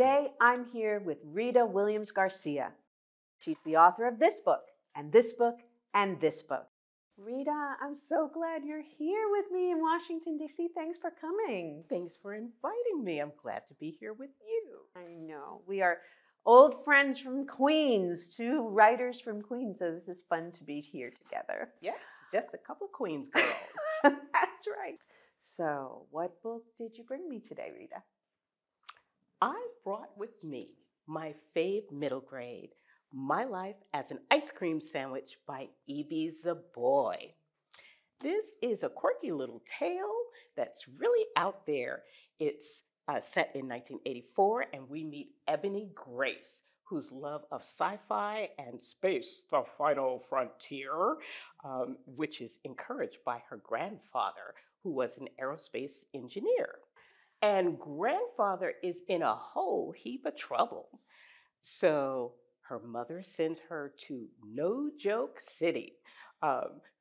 Today, I'm here with Rita Williams Garcia. She's the author of this book, and this book, and this book. Rita, I'm so glad you're here with me in Washington, D.C. Thanks for coming. Thanks for inviting me. I'm glad to be here with you. I know. We are old friends from Queens, two writers from Queens, so this is fun to be here together. Yes, just a couple of Queens girls. That's right. So, what book did you bring me today, Rita? I brought with me my fave middle grade, My Life as an Ice Cream Sandwich by E.B. Zeboy. This is a quirky little tale that's really out there. It's set in 1984, and we meet Ebony Grace, whose love of sci-fi and space, the final frontier, which is encouraged by her grandfather, who was an aerospace engineer. And grandfather is in a whole heap of trouble. So her mother sends her to No Joke City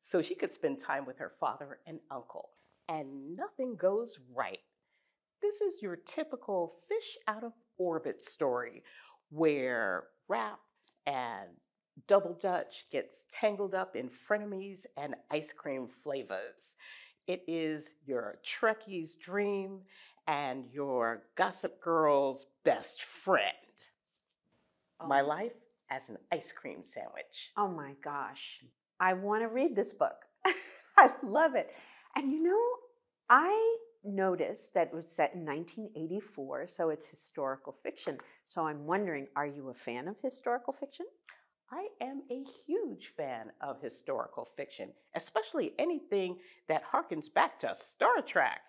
so she could spend time with her father and uncle. And nothing goes right. This is your typical fish out of orbit story where rap and double dutch gets tangled up in frenemies and ice cream flavors. It is your Trekkie's dream and your Gossip Girl's best friend. My Life as an Ice Cream Sandwich. Oh my gosh. I want to read this book. I love it. And you know, I noticed that it was set in 1984, so it's historical fiction. So I'm wondering, are you a fan of historical fiction? I am a huge fan of historical fiction, especially anything that harkens back to Star Trek,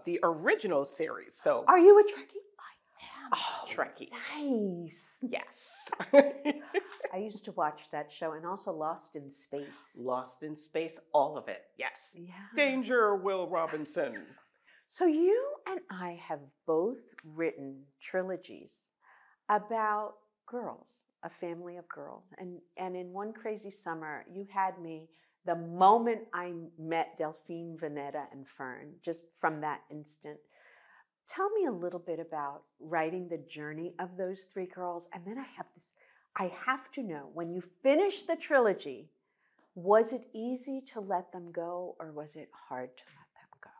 the original series. So, are you a Trekkie? I am a Trekkie. Nice. Yes. I used to watch that show, and also Lost in Space. Lost in Space, all of it. Yes. Yeah. Danger, Will Robinson. So you and I have both written trilogies about girls, a family of girls. And in One Crazy Summer, you had me the moment I met Delphine, Vanetta, and Fern, just from that instant. Tell me a little bit about writing the journey of those three girls. And then I have to know, when you finished the trilogy, was it easy to let them go, or was it hard to let them go?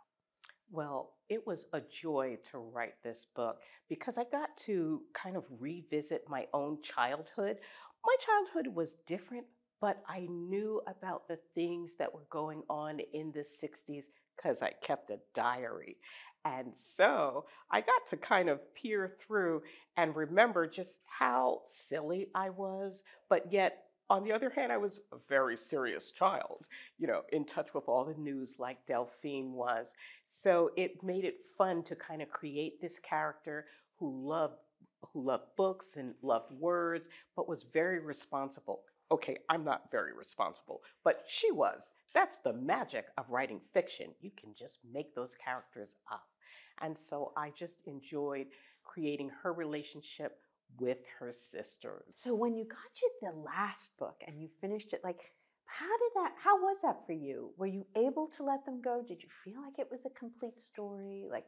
Well, it was a joy to write this book because I got to kind of revisit my own childhood. My childhood was different, but I knew about the things that were going on in the 60s because I kept a diary. And so I got to kind of peer through and remember just how silly I was, but yet on the other hand, I was a very serious child, in touch with all the news like Delphine was. So it made it fun to kind of create this character who loved books and loved words, but was very responsible. Okay, I'm not very responsible, but she was. That's the magic of writing fiction. You can just make those characters up. And so I just enjoyed creating her relationship with her sisters. So when you got to the last book and you finished it, how was that for you? Were you able to let them go? Did you feel like it was a complete story? Like,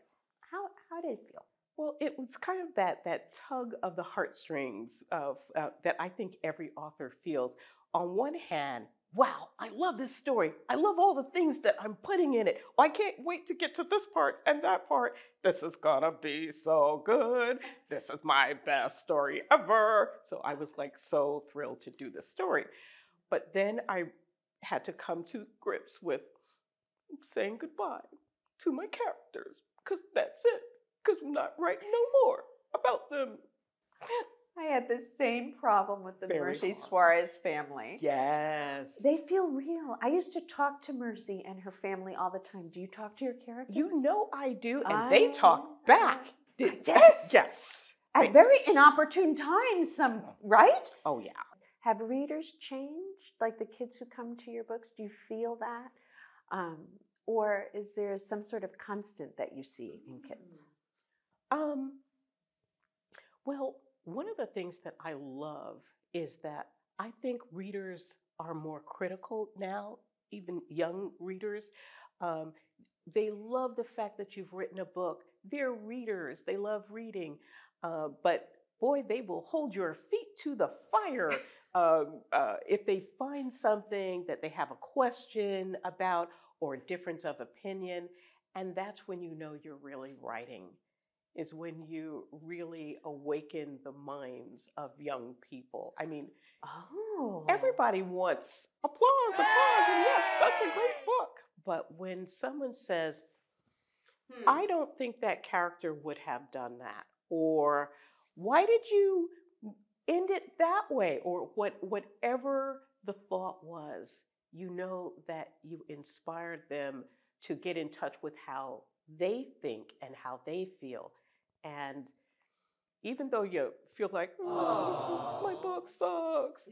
how did it feel? Well, it was kind of that tug of the heartstrings of that I think every author feels. On one hand, wow, I love this story. I love all the things that I'm putting in it. I can't wait to get to this part and that part. This is gonna be so good. This is my best story ever. So I was like so thrilled to do this story. But then I had to come to grips with saying goodbye to my characters, because that's it. Because I'm not writing no more about them. I had the same problem with the Mercy Suarez family. Yes. They feel real. I used to talk to Mercy and her family all the time. Do you talk to your characters? You know I do, and they talk back. Yes. Yes. At very inopportune times, right? Oh, yeah. Have readers changed? Like the kids who come to your books, do you feel that? Or is there some sort of constant that you see in kids? Well, one of the things that I love is that I think readers are more critical now, even young readers. They love the fact that you've written a book. They're readers. They love reading. But boy, they will hold your feet to the fire if they find something that they have a question about or a difference of opinion. And that's when you know you're really writing, is when you really awaken the minds of young people. I mean, Oh. everybody wants applause, and yes, that's a great book. But when someone says, I don't think that character would have done that, or why did you end it that way, or whatever the thought was, you know that you inspired them to get in touch with how they think and how they feel. And even though you feel like, oh, my book sucks,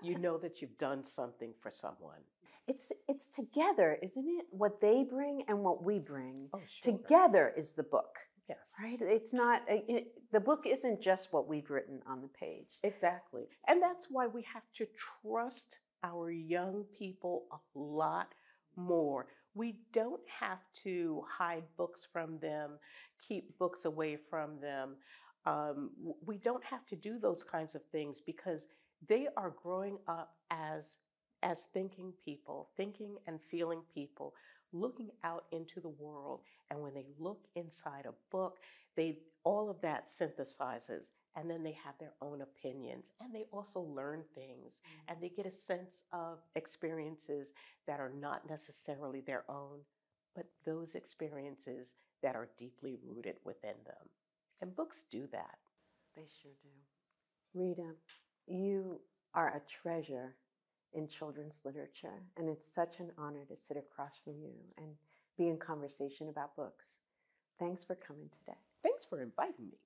you know that you've done something for someone. It's together, isn't it? What they bring and what we bring. Oh, sure. Together is the book. Yes. Right? It's not, the book isn't just what we've written on the page. Exactly. And that's why we have to trust our young people a lot more. We don't have to hide books from them, keep books away from them. We don't have to do those kinds of things because they are growing up as thinking people, thinking and feeling people, looking out into the world. And when they look inside a book, all of that synthesizes, and then they have their own opinions, and they also learn things, and they get a sense of experiences that are not necessarily their own, but those experiences that are deeply rooted within them. And books do that. They sure do. Rita, you are a treasure in children's literature, and it's such an honor to sit across from you and be in conversation about books. Thanks for coming today. Thanks for inviting me.